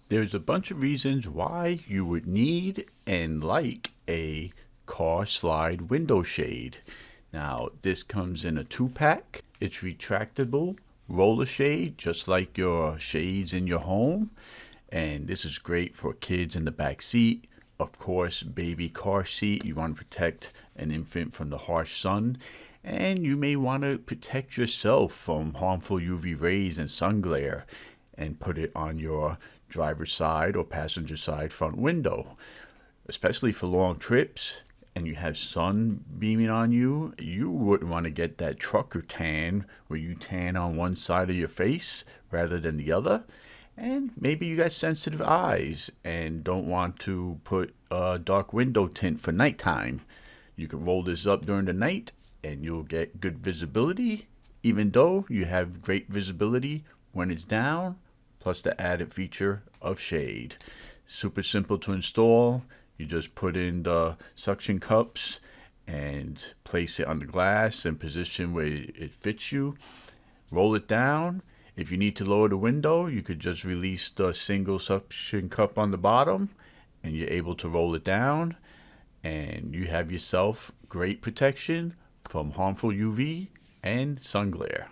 There's a bunch of reasons why you would need and like a car slide window shade. Now, this comes in a two-pack. It's retractable roller shade, just like your shades in your home. And this is great for kids in the back seat. Of course, baby car seat. You want to protect an infant from the harsh sun. And you may want to protect yourself from harmful UV rays and sun glare and put it on your driver's side or passenger side front window, especially for long trips and you have sun beaming on you. You wouldn't want to get that trucker tan where you tan on one side of your face rather than the other. And maybe you got sensitive eyes and don't want to put a dark window tint for nighttime. You can roll this up during the night and you'll get good visibility, even though you have great visibility when it's down, plus the added feature of shade. Super simple to install. You just put in the suction cups and place it on the glass in position where it fits you. Roll it down. If you need to lower the window, you could just release the single suction cup on the bottom and you're able to roll it down, and you have yourself great protection from harmful UV and sun glare.